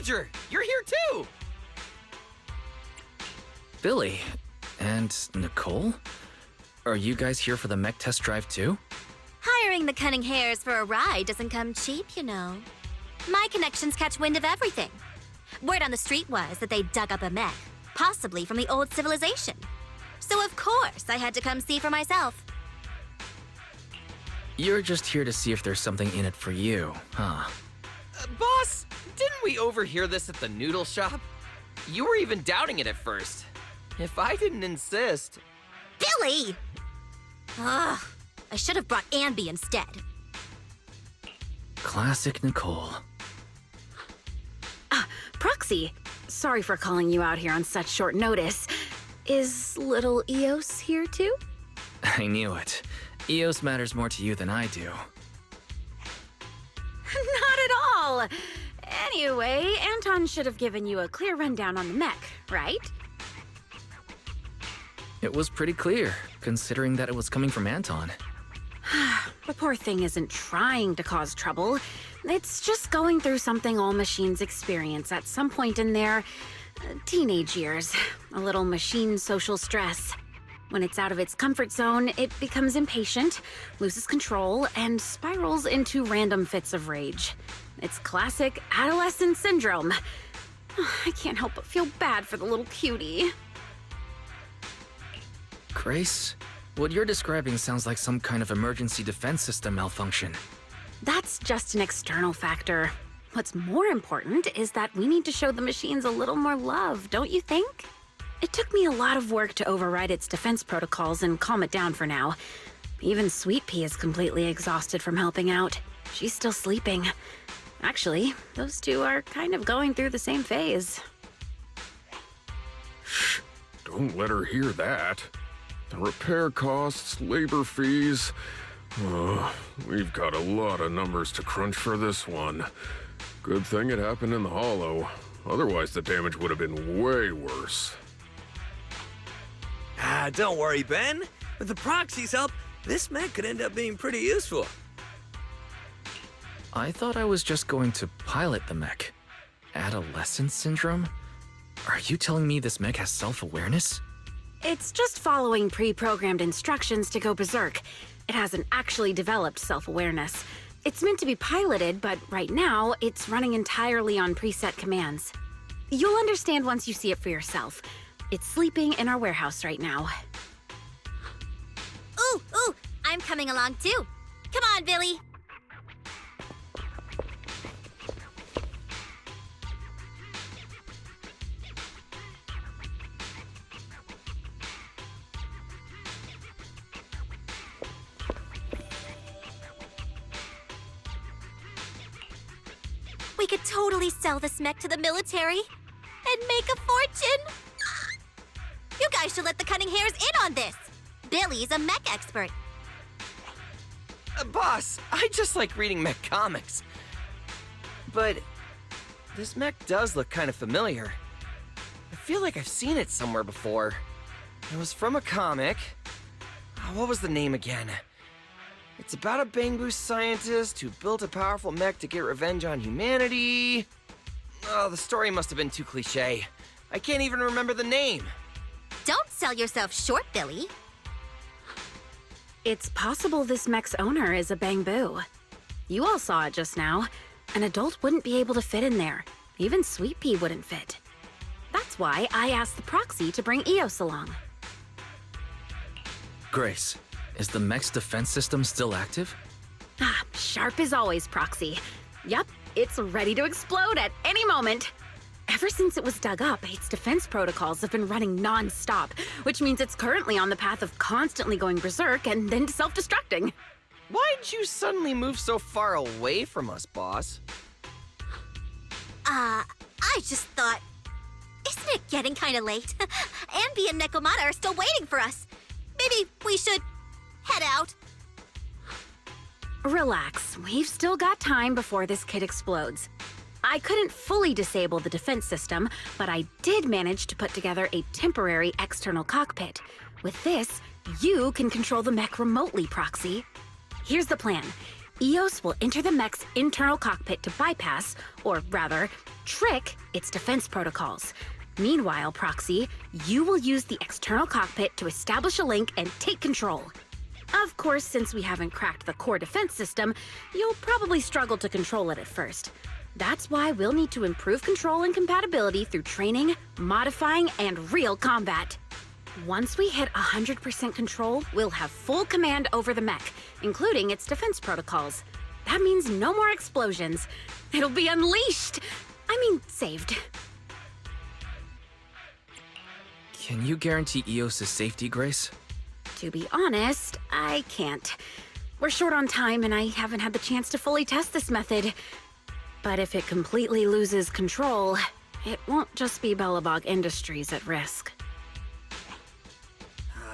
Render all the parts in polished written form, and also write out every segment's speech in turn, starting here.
Roger! You're here too! Billy and Nicole? Are you guys here for the mech test drive too? Hiring the cunning hares for a ride doesn't come cheap, you know. My connections catch wind of everything. Word on the street was that they dug up a mech, possibly from the old civilization. So of course I had to come see for myself. You're just here to see if there's something in it for you, huh? Boss, didn't we overhear this at the noodle shop? You were even doubting it at first. If I didn't insist... Billy! Ugh, I should have brought Anby instead. Classic Nicole. Proxy, sorry for calling you out here on such short notice. Is little Eos here too? I knew it. Eos matters more to you than I do. Not at all! Anyway, Anton should have given you a clear rundown on the mech, right? It was pretty clear, considering that it was coming from Anton. The poor thing isn't trying to cause trouble. It's just going through something all machines experience at some point in their teenage years. A little machine social stress. When it's out of its comfort zone, it becomes impatient, loses control, and spirals into random fits of rage. It's classic adolescent syndrome. I can't help but feel bad for the little cutie. Grace, what you're describing sounds like some kind of emergency defense system malfunction. That's just an external factor. What's more important is that we need to show the machines a little more love, don't you think? It took me a lot of work to override its defense protocols and calm it down for now. Even Sweet Pea is completely exhausted from helping out. She's still sleeping. Actually, those two are kind of going through the same phase. Shh, don't let her hear that. The repair costs, labor fees. We've got a lot of numbers to crunch for this one. Good thing it happened in the hollow. Otherwise, the damage would have been way worse. Don't worry, Ben. With the proxy's help, this mech could end up being pretty useful. I thought I was just going to pilot the mech. Adolescent syndrome? Are you telling me this mech has self-awareness? It's just following pre-programmed instructions to go berserk. It hasn't actually developed self-awareness. It's meant to be piloted, but right now, it's running entirely on preset commands. You'll understand once you see it for yourself. It's sleeping in our warehouse right now. Ooh, I'm coming along too. Come on, Billy. We could totally sell this mech to the military and make a fortune. You guys should let the cunning hares in on this. Billy's a mech expert. Boss, I just like reading mech comics. But this mech does look kind of familiar. I feel like I've seen it somewhere before. It was from a comic. What was the name again? It's about a Bangboo scientist who built a powerful mech to get revenge on humanity. Oh, the story must have been too cliche. I can't even remember the name. Don't sell yourself short, Billy. It's possible this mech's owner is a Bangboo. You all saw it just now. An adult wouldn't be able to fit in there. Even Sweet Pea wouldn't fit. That's why I asked the proxy to bring Eos along. Grace, is the mech's defense system still active? Sharp as always, Proxy. Yup, it's ready to explode at any moment. Ever since it was dug up, its defense protocols have been running non-stop, which means it's currently on the path of constantly going berserk and then self-destructing. Why'd you suddenly move so far away from us, boss? I just thought... Isn't it getting kind of late? Anby and Nekomata are still waiting for us. Maybe we should head out. Relax, we've still got time before this kid explodes. I couldn't fully disable the defense system, but I did manage to put together a temporary external cockpit. With this, you can control the mech remotely, Proxy. Here's the plan. Eos will enter the mech's internal cockpit to bypass, or rather, trick its defense protocols. Meanwhile, Proxy, you will use the external cockpit to establish a link and take control. Of course, since we haven't cracked the core defense system, you'll probably struggle to control it at first. That's why we'll need to improve control and compatibility through training, modifying, and real combat. Once we hit 100% control, we'll have full command over the mech, including its defense protocols. That means no more explosions. It'll be unleashed! Saved. Can you guarantee Eos' safety, Grace? To be honest, I can't. We're short on time and I haven't had the chance to fully test this method. But if it completely loses control, it won't just be Bellabog Industries at risk.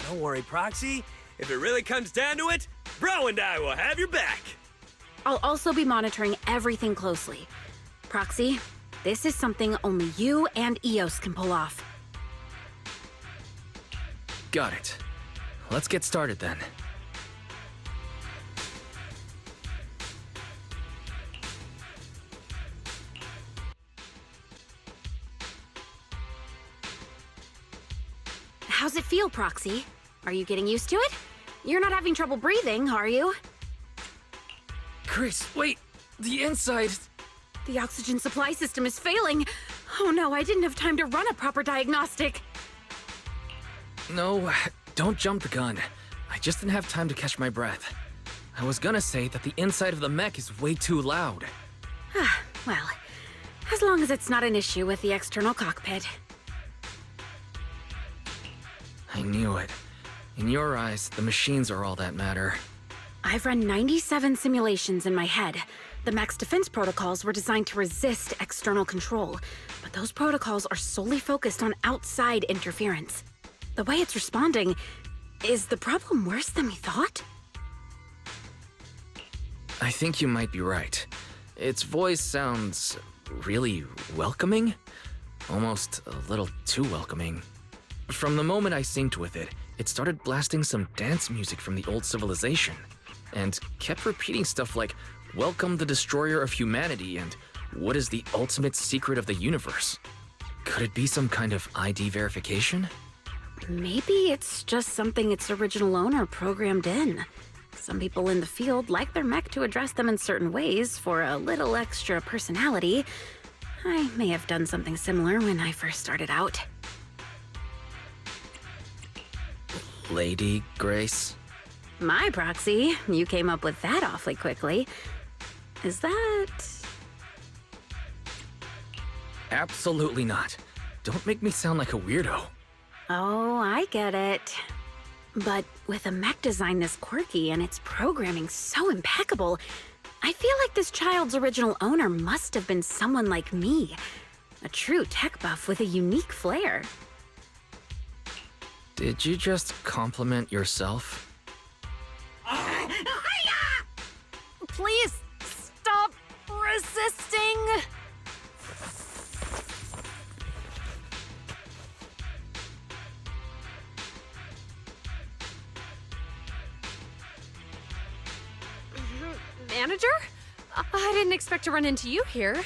Don't worry, Proxy. If it really comes down to it, Bro and I will have your back. I'll also be monitoring everything closely. Proxy, this is something only you and Eos can pull off. Got it. Let's get started then. How's it feel, Proxy? Are you getting used to it? You're not having trouble breathing, are you? Grace, wait! The inside! The oxygen supply system is failing. Oh no, I didn't have time to run a proper diagnostic. No, don't jump the gun. I just didn't have time to catch my breath. I was gonna say that the inside of the mech is way too loud. Well, as long as it's not an issue with the external cockpit. I knew it. In your eyes, the machines are all that matter. I've run 97 simulations in my head. The mech's defense protocols were designed to resist external control, but those protocols are solely focused on outside interference. The way it's responding, is the problem worse than we thought? I think you might be right. Its voice sounds really welcoming? Almost a little too welcoming. From the moment I synced with it, it started blasting some dance music from the old civilization, and kept repeating stuff like, "Welcome the destroyer of humanity," and "What is the ultimate secret of the universe?" Could it be some kind of ID verification? Maybe it's just something its original owner programmed in. Some people in the field like their mech to address them in certain ways for a little extra personality. I may have done something similar when I first started out. Lady Grace? My Proxy, you came up with that awfully quickly. Is that... Absolutely not. Don't make me sound like a weirdo. Oh, I get it. But with a mech design this quirky and its programming so impeccable, I feel like this child's original owner must have been someone like me. A true tech buff with a unique flair. Did you just compliment yourself? Please stop resisting! Manager? I didn't expect to run into you here.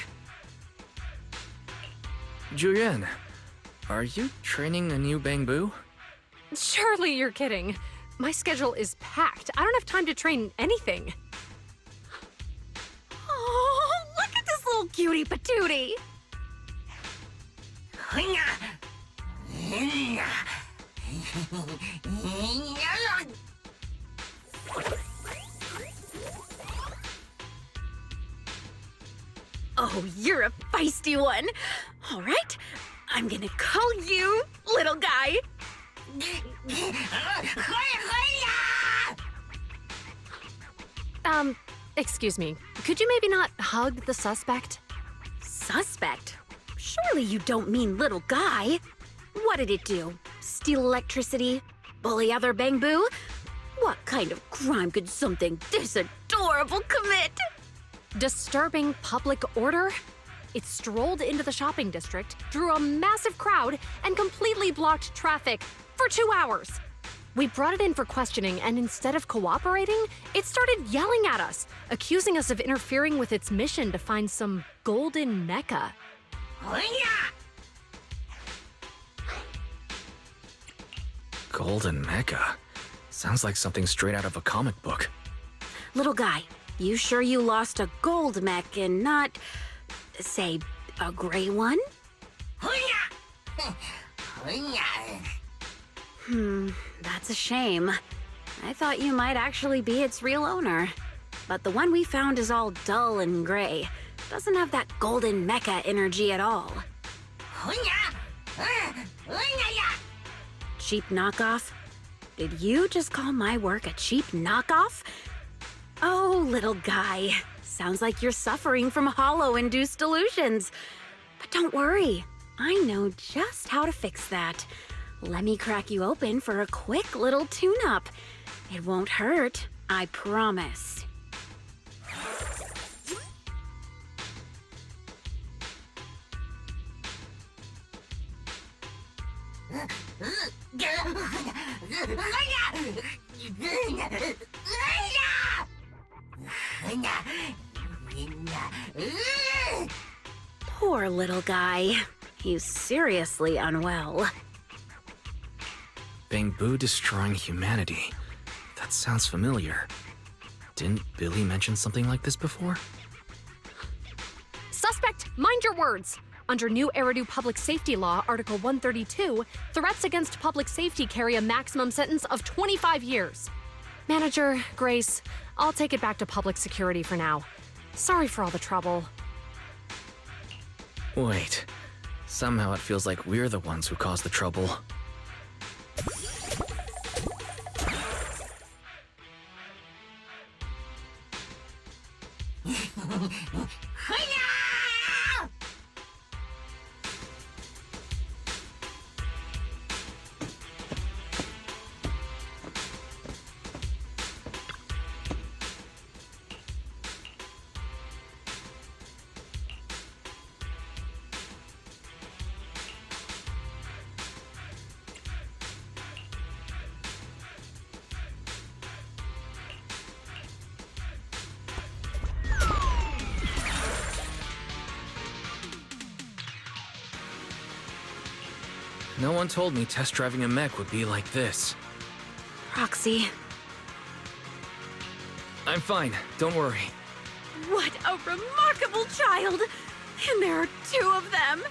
Julian, are you training a new Bangboo? Surely you're kidding. My schedule is packed. I don't have time to train anything. Oh, look at this little cutie patootie! Oh, you're a feisty one. All right, I'm gonna call you little guy. Excuse me. Could you maybe not hug the suspect? Suspect? Surely you don't mean little guy. What did it do? Steal electricity? Bully other Bangboo? What kind of crime could something this adorable commit? Disturbing public order? It strolled into the shopping district, drew a massive crowd, and completely blocked traffic for 2 hours. We brought it in for questioning, and instead of cooperating, it started yelling at us, accusing us of interfering with its mission to find some golden mecha. Golden mecha. Sounds like something straight out of a comic book. Little guy, you sure you lost a gold mech and not, say, a gray one? That's a shame. I thought you might actually be its real owner. But the one we found is all dull and gray. Doesn't have that golden mecha energy at all. Cheap knockoff? Did you just call my work a cheap knockoff? Oh, little guy. Sounds like you're suffering from hollow-induced delusions. But don't worry. I know just how to fix that. Let me crack you open for a quick little tune-up. It won't hurt, I promise. Poor little guy. He's seriously unwell. Bangboo destroying humanity. That sounds familiar. Didn't Billy mention something like this before? Suspect, mind your words! Under new Eridu Public Safety Law, Article 132, threats against public safety carry a maximum sentence of 25 years. Manager, Grace, I'll take it back to public security for now. Sorry for all the trouble. Wait. Somehow it feels like we're the ones who caused the trouble. No one told me test driving a mech would be like this. Roxy, I'm fine, don't worry. what a remarkable child! And there are two of them!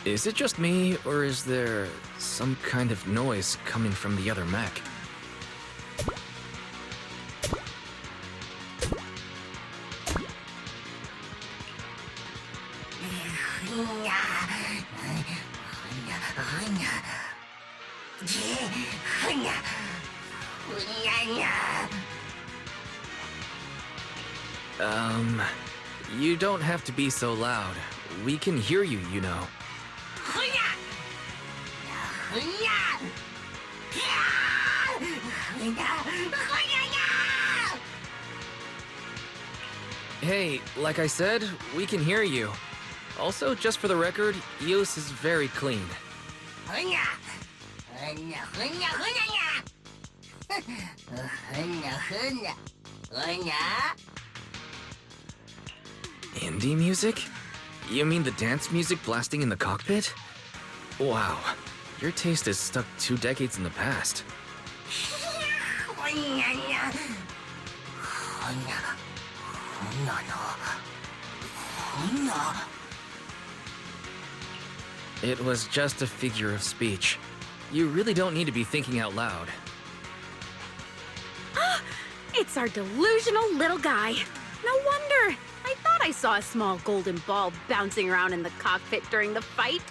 Is it just me, or is there some kind of noise coming from the other mech? You don't have to be so loud. We can hear you, you know. Hey, like I said, we can hear you. Also, just for the record, Eos is very clean. Indie music? You mean the dance music blasting in the cockpit? Wow, your taste is stuck 2 decades in the past. It was just a figure of speech. You really don't need to be thinking out loud. It's our delusional little guy. No wonder. I thought I saw a small golden ball bouncing around in the cockpit during the fight.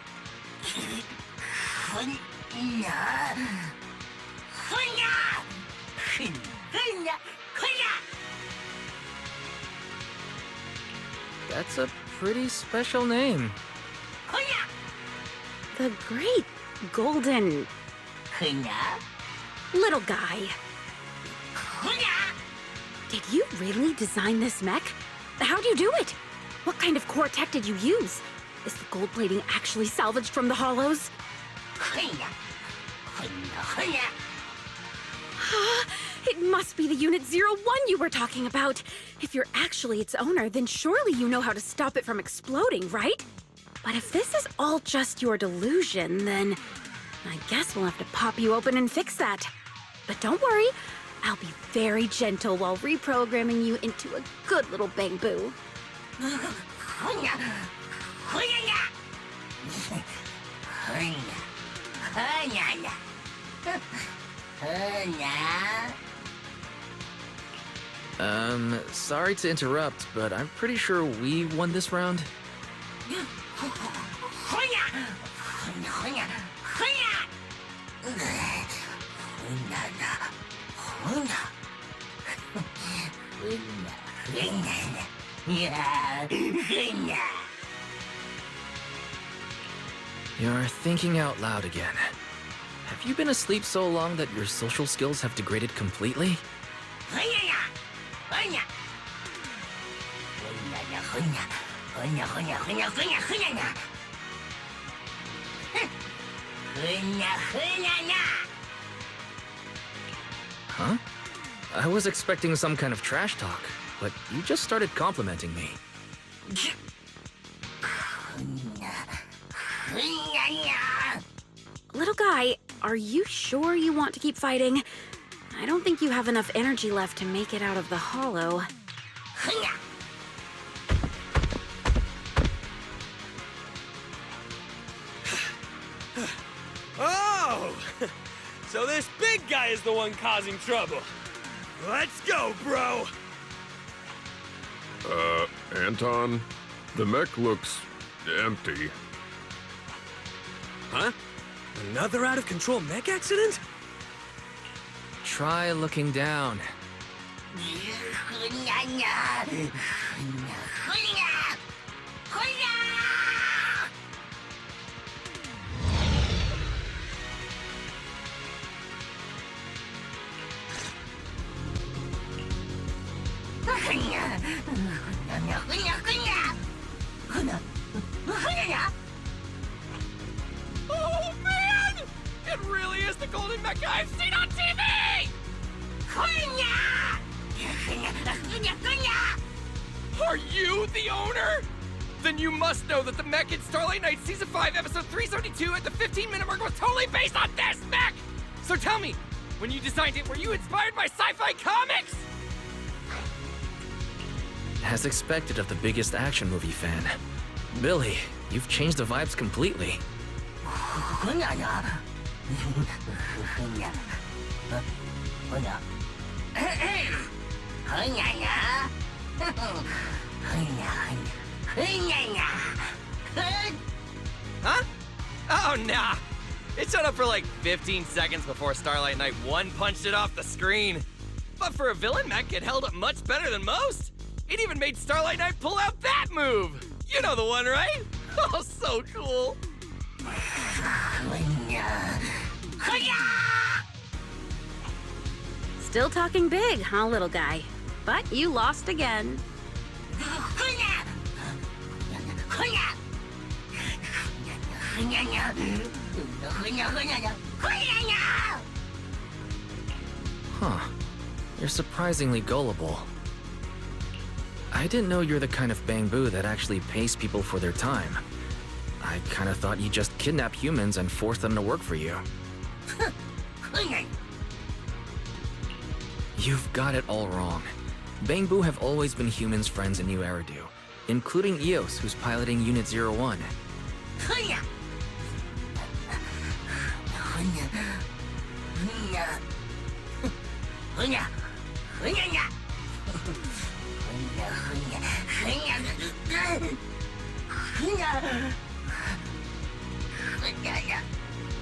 That's a pretty special name. The great golden little guy. Did you really design this mech? How'd you do it? What kind of core tech did you use? Is the gold plating actually salvaged from the hollows? It must be the Unit 01 you were talking about. If you're actually its owner, then surely you know how to stop it from exploding, right? But if this is all just your delusion, then I guess we'll have to pop you open and fix that. But don't worry, I'll be very gentle while reprogramming you into a good little Bangboo. Sorry to interrupt, but I'm pretty sure we won this round. You're thinking out loud again. Have you been asleep so long that your social skills have degraded completely? Huh? I was expecting some kind of trash talk, but you just started complimenting me. Little guy, are you sure you want to keep fighting? I don't think you have enough energy left to make it out of the hollow. Oh! So this big guy is the one causing trouble. Let's go, bro! Anton, the mech looks empty. Huh? Another out-of-control mech accident? Try looking down. Oh man! It really is the Golden Mech I've seen on TV! Are you the owner? Then you must know that the mech in Starlight Night Season 5, Episode 372 at the 15-minute mark was totally based on this mech! So tell me, when you designed it, were you inspired by sci-fi comics? As expected of the biggest action movie fan. Billy, you've changed the vibes completely. Huh? Oh, nah. It showed up for like 15 seconds before Starlight Knight 1 punched it off the screen. But for a villain mech, it held up much better than most. It even made Starlight Knight pull out that move. You know the one, right? Oh, so cool. Still talking big, huh, little guy? But you lost again. Huh. You're surprisingly gullible. I didn't know you're the kind of Bangboo that actually pays people for their time. I kinda thought you just kidnap humans and force them to work for you. You've got it all wrong. Bangboo have always been humans' friends in New Eridu, including Eos, who's piloting Unit 01.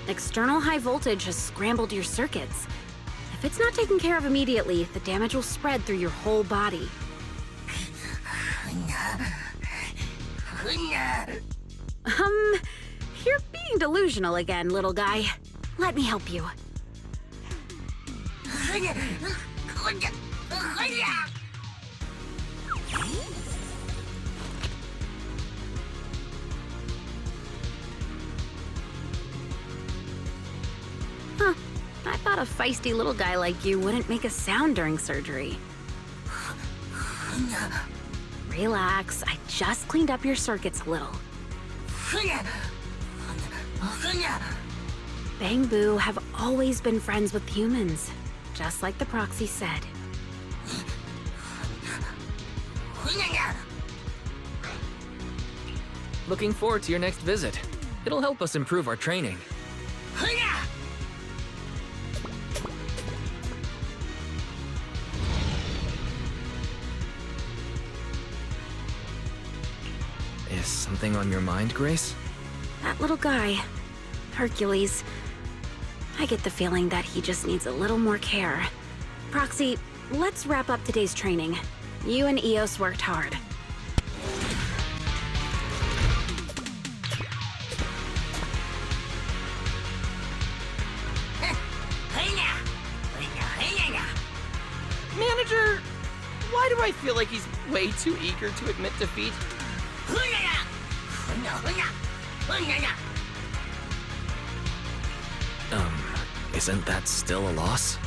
External high voltage has scrambled your circuits. If it's not taken care of immediately, the damage will spread through your whole body. You're being delusional again, little guy. Let me help you. thought a feisty little guy like you wouldn't make a sound during surgery. Relax, I just cleaned up your circuits a little. Bangboo have always been friends with humans, just like the proxy said. Looking forward to your next visit. It'll help us improve our training. Is something on your mind, Grace? That little guy, Hercules. I get the feeling that he just needs a little more care. Proxy, let's wrap up today's training. You and Eos worked hard. Manager, why do I feel like he's way too eager to admit defeat? Isn't that still a loss?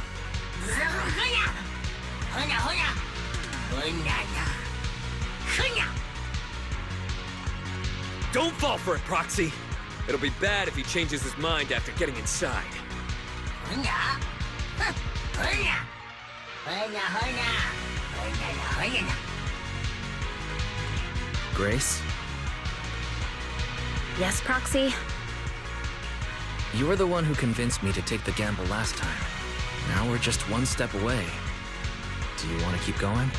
Don't fall for it, Proxy. It'll be bad if he changes his mind after getting inside. Grace, Yes, Proxy? you were the one who convinced me to take the gamble last time. Now we're just one step away. Do you want to keep going?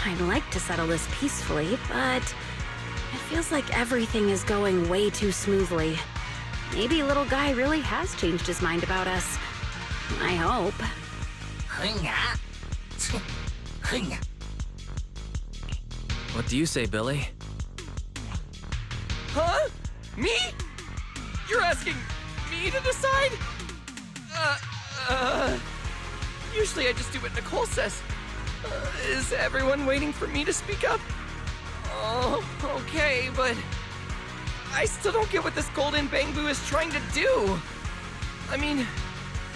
I'd like to settle this peacefully, but it feels like everything is going way too smoothly. Maybe little guy really has changed his mind about us. I hope. What do you say, Billy? Huh? Me? You're asking me to decide? Usually I just do what Nicole says. Is everyone waiting for me to speak up? Oh, okay, but I still don't get what this Golden Bangboo is trying to do. I mean,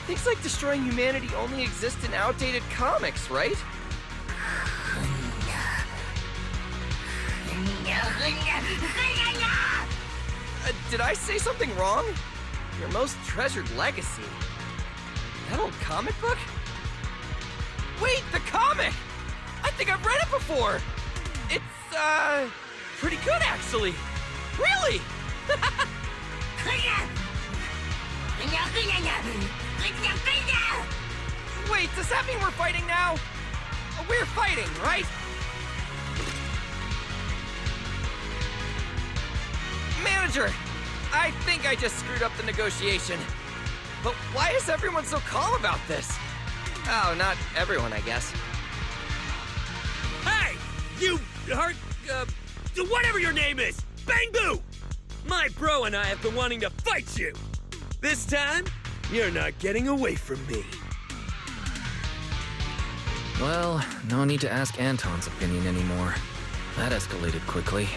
things like destroying humanity only exist in outdated comics, right? Did I say something wrong? Your most treasured legacy. That old comic book? Wait, the comic! I think I've read it before! It's, pretty good, actually. Really? Wait, does that mean we're fighting now? We're fighting, right? Manager, I think I just screwed up the negotiation. But why is everyone so calm about this? Oh, not everyone, I guess. Hey! You, whatever your name is! Bangboo! My bro and I have been wanting to fight you! This time, you're not getting away from me. Well, no need to ask Anton's opinion anymore. That escalated quickly.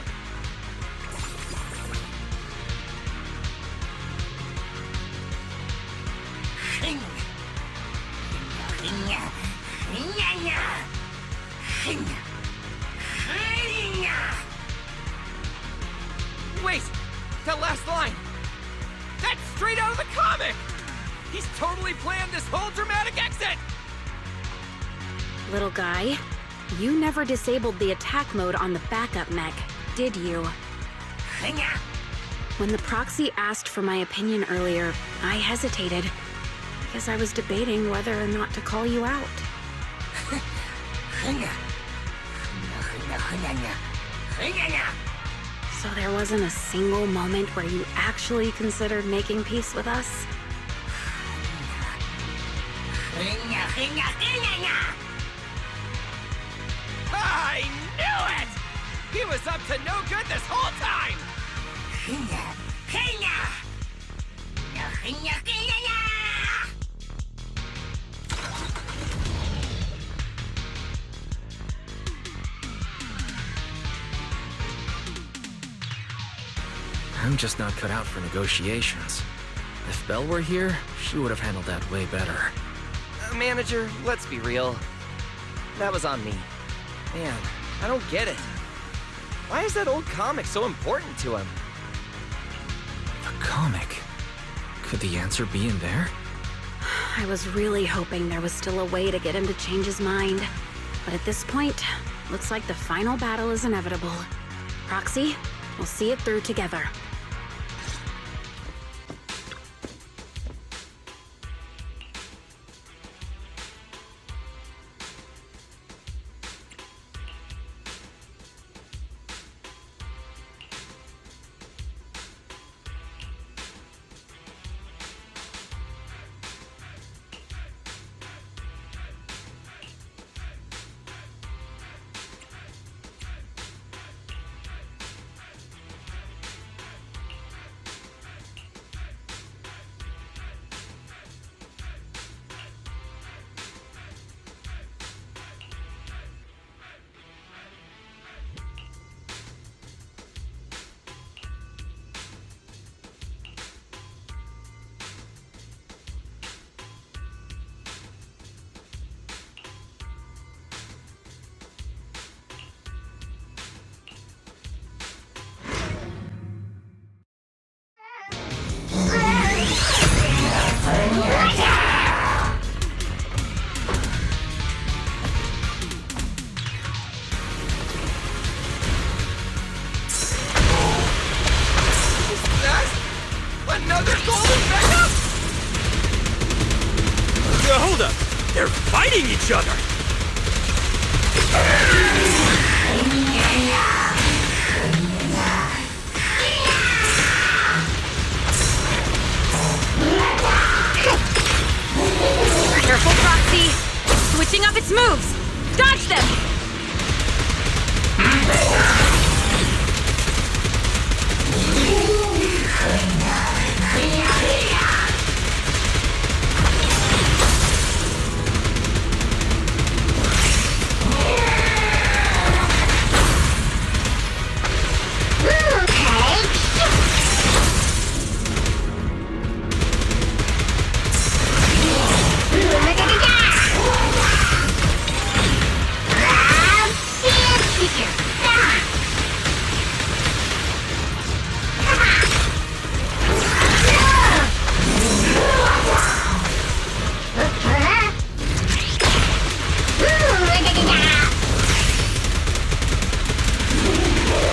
Wait! That last line! That's straight out of the comic! He's totally planned this whole dramatic exit! Little guy, you never disabled the attack mode on the backup mech, did you? When the proxy asked for my opinion earlier, I hesitated because I was debating whether or not to call you out. So there wasn't a single moment where you actually considered making peace with us? I knew it! He was up to no good this whole time! I'm just not cut out for negotiations. If Belle were here, she would have handled that way better. Manager, let's be real. That was on me. Man, I don't get it. Why is that old comic so important to him? The comic? Could the answer be in there? I was really hoping there was still a way to get him to change his mind. But at this point, looks like the final battle is inevitable. Proxy, we'll see it through together. Another Golden Bangboo? Hold up! They're fighting each other! Careful, Proxy! It's switching up its moves! Dodge them!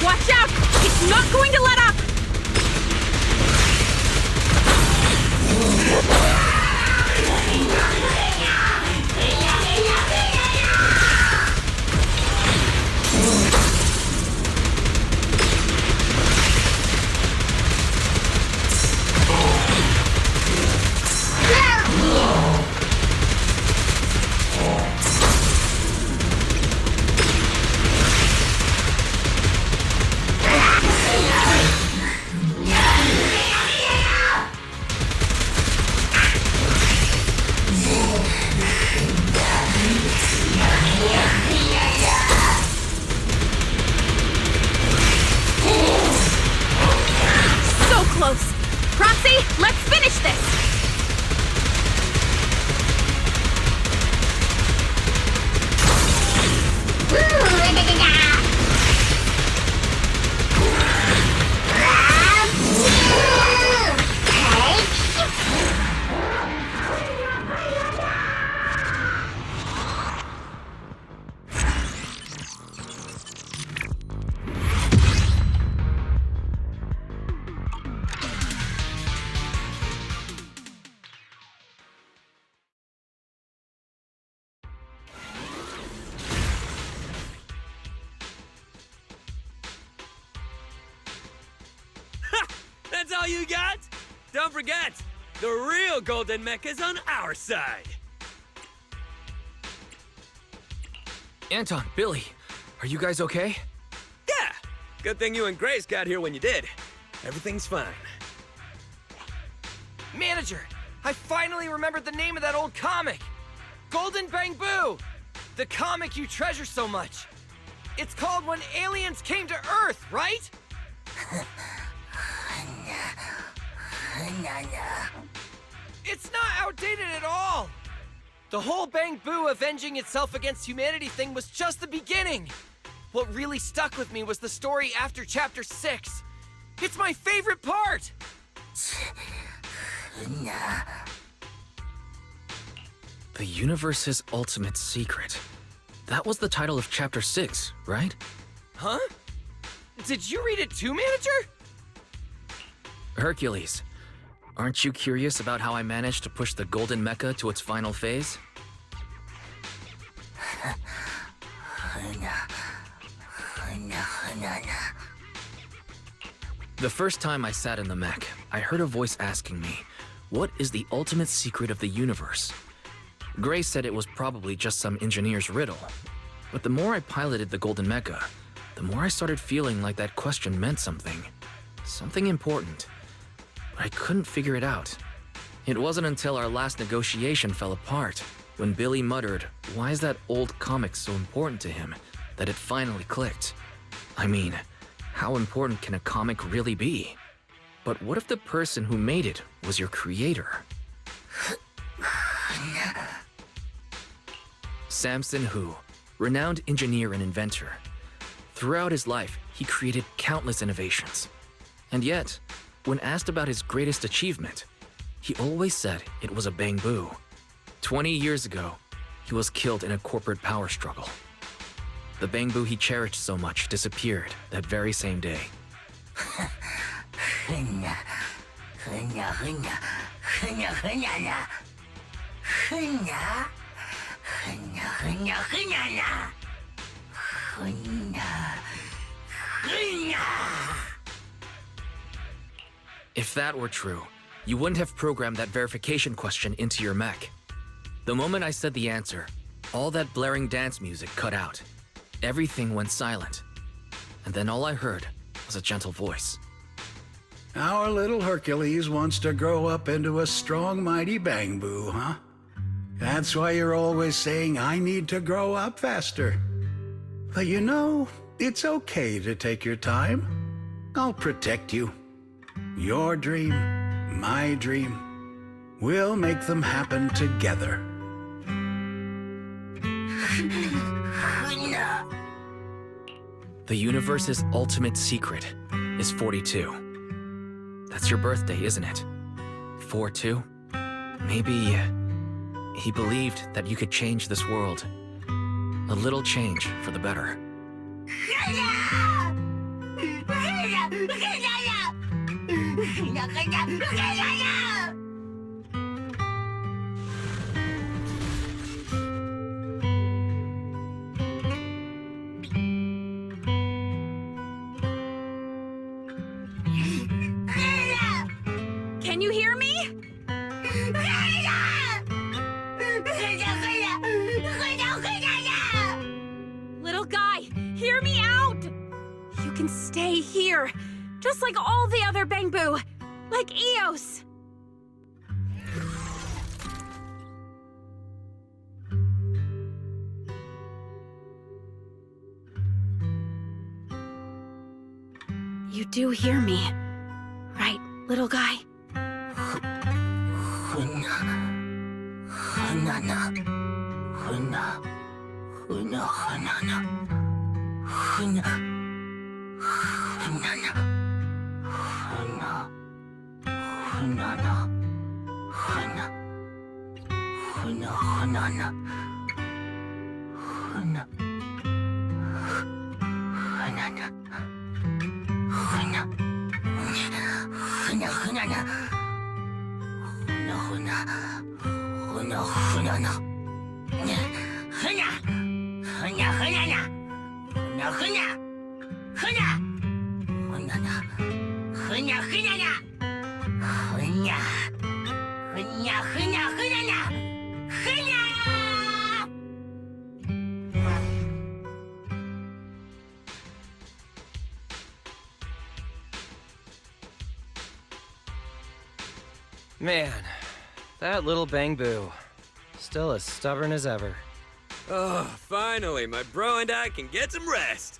Watch out! It's not going to let up! Close. Proxy, let's finish this! That's all you got? Don't forget, the real Golden Mech is on our side. Anton, Billy, are you guys okay? Yeah, good thing you and Grace got here when you did. Everything's fine. Manager, I finally remembered the name of that old comic. Golden Bangboo! The comic you treasure so much. It's called When Aliens Came to Earth, right? It's not outdated at all! The whole Bangboo avenging itself against humanity thing was just the beginning! What really stuck with me was the story after Chapter 6. It's my favorite part! The universe's ultimate secret. That was the title of Chapter 6, right? Huh? Did you read it too, Manager? Hercules, aren't you curious about how I managed to push the Golden Mecha to its final phase? The first time I sat in the mech, I heard a voice asking me, what is the ultimate secret of the universe? Grace said it was probably just some engineer's riddle. But the more I piloted the Golden Mecha, the more I started feeling like that question meant something. Something important. But I couldn't figure it out. It wasn't until our last negotiation fell apart, when Billy muttered, "Why is that old comic so important to him?" that it finally clicked. I mean, how important can a comic really be? But what if the person who made it was your creator? Samson Hu, renowned engineer and inventor. Throughout his life, he created countless innovations. And yet, when asked about his greatest achievement, he always said it was a Bangboo. 20 years ago, he was killed in a corporate power struggle. The Bangboo he cherished so much disappeared that very same day. If that were true, you wouldn't have programmed that verification question into your mech. The moment I said the answer, all that blaring dance music cut out. Everything went silent. And then all I heard was a gentle voice. Our little Hercules wants to grow up into a strong, mighty Bangboo, huh? That's why you're always saying, I need to grow up faster. But you know, it's okay to take your time. I'll protect you. Your dream, my dream. We'll make them happen together. The universe's ultimate secret is 42. That's your birthday, isn't it? 4-2? Maybe he believed that you could change this world. A little change for the better. Can you hear me? Little guy, hear me out! You can stay here, just like all the other Bangboo, like Eos. You do hear me, right, little guy? Man, that little Bangboo. Still as stubborn as ever. Oh, finally, my bro and I can get some rest.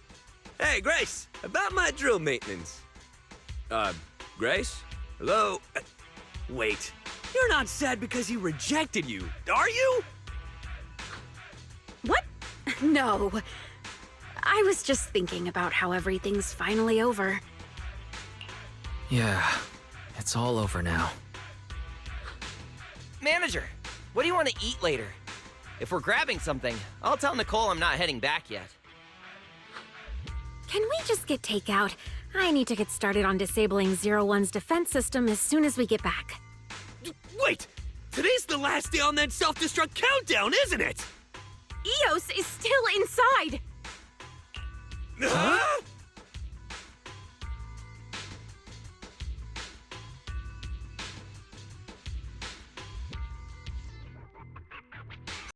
Hey, Grace, about my drill maintenance. Grace? Hello? Wait, you're not sad because he rejected you, are you? What? No. I was just thinking about how everything's finally over. Yeah, it's all over now. Manager, what do you want to eat later? If we're grabbing something, I'll tell Nicole I'm not heading back yet. Can we just get takeout? I need to get started on disabling 01's defense system as soon as we get back. Wait! Today's the last day on that self-destruct countdown, isn't it? Eos is still inside! Huh?